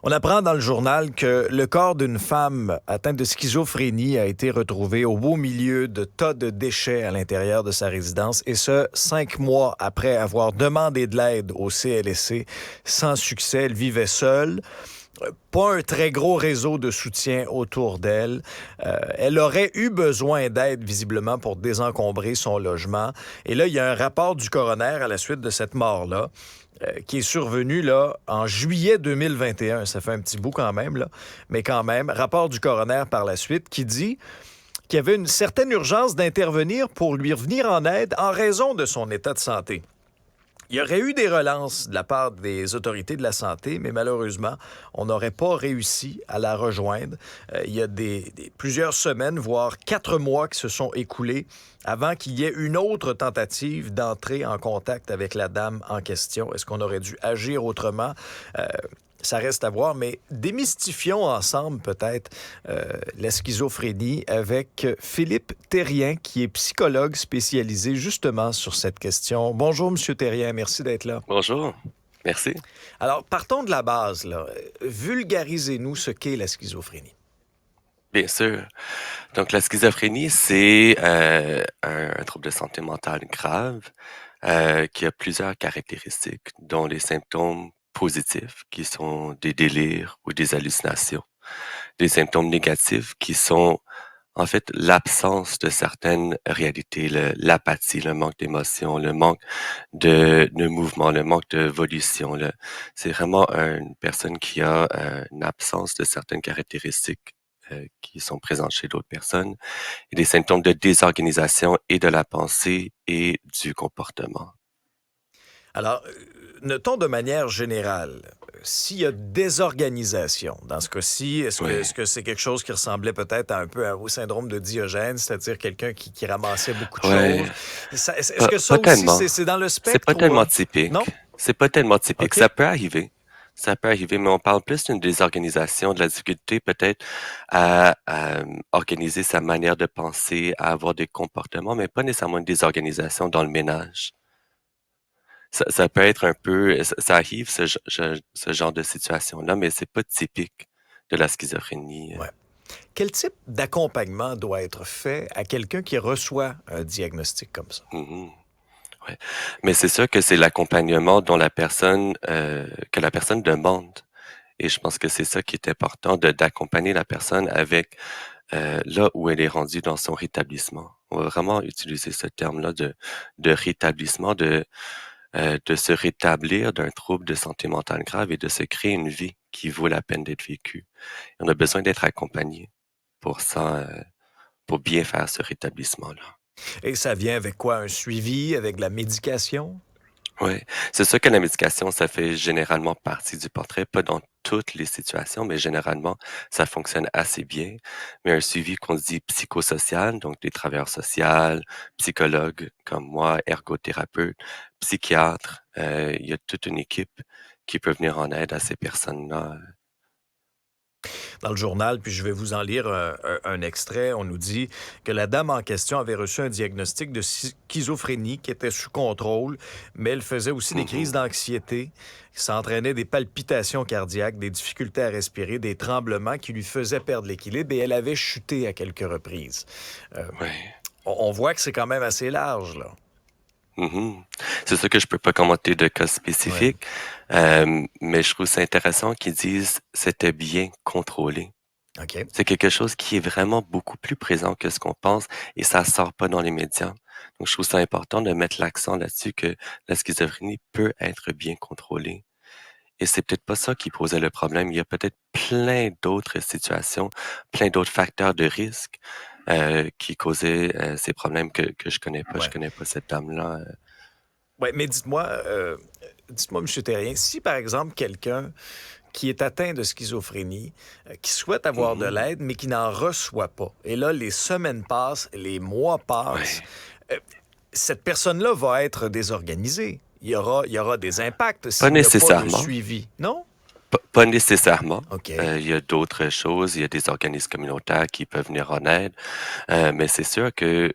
On apprend dans le journal que le corps d'une femme atteinte de schizophrénie a été retrouvé au beau milieu de tas de déchets à l'intérieur de sa résidence, et ce, 5 mois après avoir demandé de l'aide au CLSC. Sans succès, elle vivait seule. Pas un très gros réseau de soutien autour d'elle. Elle aurait eu besoin d'aide, visiblement, pour désencombrer son logement. Et là, il y a un rapport du coroner à la suite de cette mort-là, qui est survenu là, en juillet 2021. Ça fait un petit bout quand même, là. Mais quand même, rapport du coroner par la suite qui dit qu'il y avait une certaine urgence d'intervenir pour lui revenir en aide en raison de son état de santé. Il y aurait eu des relances de la part des autorités de la santé, mais malheureusement, on n'aurait pas réussi à la rejoindre. Il y a plusieurs semaines, voire 4 mois qui se sont écoulés avant qu'il y ait une autre tentative d'entrer en contact avec la dame en question. Est-ce qu'on aurait dû agir autrement? Ça reste à voir, mais démystifions ensemble peut-être la schizophrénie avec Philippe Thérien, qui est psychologue spécialisé justement sur cette question. Bonjour, Monsieur Thérien, merci d'être là. Bonjour, merci. Alors, partons de la base, là. Vulgarisez-nous ce qu'est la schizophrénie. Bien sûr. Donc, la schizophrénie, c'est un trouble de santé mentale grave qui a plusieurs caractéristiques, dont les symptômes positifs, qui sont des délires ou des hallucinations. Les symptômes négatifs, qui sont en fait l'absence de certaines réalités, l'apathie, le manque d'émotion, le manque de mouvement, le manque de volition. C'est vraiment une personne qui a une absence de certaines caractéristiques qui sont présentes chez d'autres personnes, et des symptômes de désorganisation et de la pensée et du comportement. Alors, notons de manière générale, s'il y a désorganisation, dans ce cas-ci, Oui, est-ce que c'est quelque chose qui ressemblait peut-être un peu au syndrome de Diogène, c'est-à-dire quelqu'un qui ramassait beaucoup de choses? ouais, Est-ce que ça pas aussi, tellement. c'est dans le C'est pas spectre ou... tellement typique. Non? C'est pas tellement typique. OK. Ça peut arriver. Ça peut arriver, mais on parle plus d'une désorganisation, de la difficulté peut-être à organiser sa manière de penser, à avoir des comportements, mais pas nécessairement une désorganisation dans le ménage. Ça peut être un peu, ça arrive ce genre de situation-là, mais c'est pas typique de la schizophrénie. Ouais. Quel type d'accompagnement doit être fait à quelqu'un qui reçoit un diagnostic comme ça? Mhm. Ouais. Mais c'est sûr que c'est l'accompagnement dont que la personne demande. Et je pense que c'est ça qui est important, d'accompagner la personne avec là où elle est rendue dans son rétablissement. On va vraiment utiliser ce terme-là de rétablissement, de se rétablir d'un trouble de santé mentale grave et de se créer une vie qui vaut la peine d'être vécue. On a besoin d'être accompagné pour ça, pour bien faire ce rétablissement-là. Et ça vient avec quoi? Un suivi, avec de la médication? Oui, c'est sûr que la médication, ça fait généralement partie du portrait, pas dans toutes les situations, mais généralement, ça fonctionne assez bien. Mais un suivi qu'on dit psychosocial, donc des travailleurs sociaux, psychologues comme moi, ergothérapeutes, psychiatres, il y a toute une équipe qui peut venir en aide à ces personnes-là. Dans le journal, puis je vais vous en lire un extrait. On nous dit que la dame en question avait reçu un diagnostic de schizophrénie qui était sous contrôle, mais elle faisait aussi des crises Mhm. d'anxiété. Ça entraînait des palpitations cardiaques, des difficultés à respirer, des tremblements qui lui faisaient perdre l'équilibre, et elle avait chuté à quelques reprises. Euh, Ouais. on voit que c'est quand même assez large, là. Mhm. C'est sûr que je peux pas commenter de cas Ouais. spécifiques, mais je trouve ça intéressant qu'ils disent c'était bien contrôlé. OK. C'est quelque chose qui est vraiment beaucoup plus présent que ce qu'on pense et ça sort pas dans les médias. Donc, je trouve ça important de mettre l'accent là-dessus que la schizophrénie peut être bien contrôlée. Et c'est peut-être pas ça qui posait le problème. Il y a peut-être plein d'autres situations, plein d'autres facteurs de risque qui causaient ces problèmes que je connais pas. Je Ouais. connais pas cette dame-là. Ouais, mais dites-moi, M. Terrien, si par exemple quelqu'un qui est atteint de schizophrénie, qui souhaite avoir de Mhm. l'aide, mais qui n'en reçoit pas. Et là, les semaines passent, les mois passent. Ouais. Euh, Cette personne-là va être désorganisée. Il y aura des impacts Pas s'il n'y a pas de nécessairement. suivi. Non? Pas nécessairement. OK. Il y a d'autres choses. Il y a des organismes communautaires qui peuvent venir en aide. Mais c'est sûr que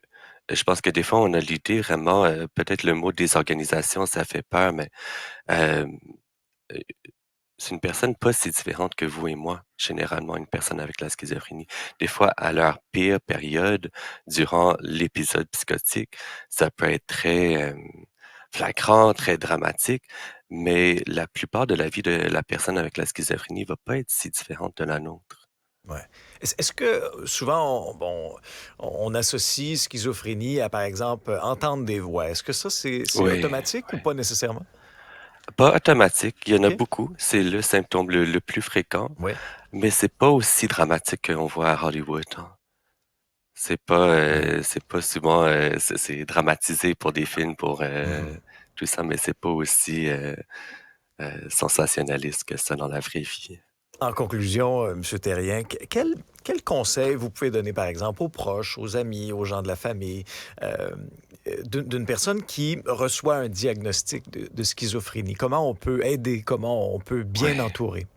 je pense que des fois, on a l'idée vraiment, peut-être le mot désorganisation, ça fait peur, mais euh, C'est une personne pas si différente que vous et moi, généralement, une personne avec la schizophrénie. Des fois, à leur pire période, durant l'épisode psychotique, ça peut être très flagrant, très dramatique, mais la plupart de la vie de la personne avec la schizophrénie va pas être si différente de la nôtre. Ouais. Est-ce que souvent, on associe schizophrénie à, par exemple, entendre des voix? Est-ce que ça, c'est Oui, automatique ou oui. pas nécessairement? Pas automatique, il y en a OK. beaucoup, c'est le symptôme le plus fréquent, Oui. mais c'est pas aussi dramatique qu'on voit à Hollywood, hein. Ouais. C'est pas souvent, c'est dramatisé pour des films, pour, Mhm. tout ça, mais c'est pas aussi, sensationnaliste que ça dans la vraie vie. En conclusion, Monsieur Terrien, quel conseil vous pouvez donner, par exemple, aux proches, aux amis, aux gens de la famille, euh, d'une personne qui reçoit un diagnostic de schizophrénie? Comment on peut aider? Comment on peut bien Ouais, entourer?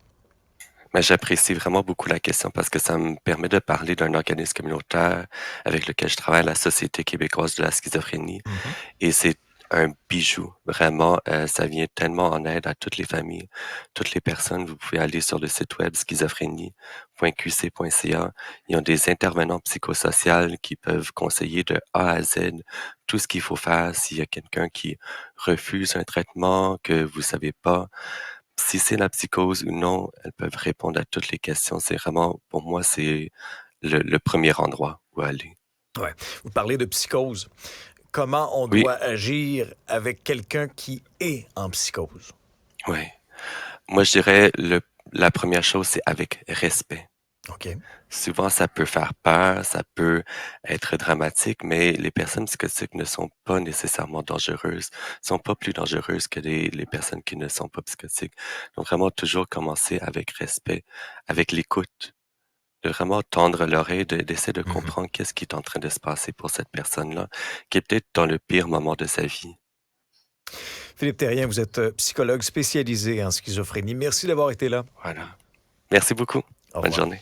mais j'apprécie vraiment beaucoup la question parce que ça me permet de parler d'un organisme communautaire avec lequel je travaille, la Société québécoise de la schizophrénie. Mhm. Et c'est un bijou, vraiment, ça vient tellement en aide à toutes les familles, toutes les personnes. Vous pouvez aller sur le site web schizophrénie.qc.ca. Ils ont des intervenants psychosociaux qui peuvent conseiller de A à Z tout ce qu'il faut faire s'il y a quelqu'un qui refuse un traitement que vous savez pas. Si c'est la psychose ou non, elles peuvent répondre à toutes les questions. C'est vraiment, pour moi, c'est le premier endroit où aller. Ouais. Vous parlez de psychose. Comment on Oui, doit agir avec quelqu'un qui est en psychose? oui. Moi, je dirais la première chose, c'est avec respect. OK. Souvent, ça peut faire peur, ça peut être dramatique, mais les personnes psychotiques ne sont pas nécessairement dangereuses, sont pas plus dangereuses que les personnes qui ne sont pas psychotiques. Donc, vraiment, toujours commencer avec respect, avec l'écoute, de vraiment tendre l'oreille, d'essayer de Mhm. comprendre qu'est-ce qui est en train de se passer pour cette personne-là, qui est peut-être dans le pire moment de sa vie. Philippe Terrien, vous êtes psychologue spécialisé en schizophrénie. Merci d'avoir été là. Voilà. Merci beaucoup. Au Bonne revoir. journée.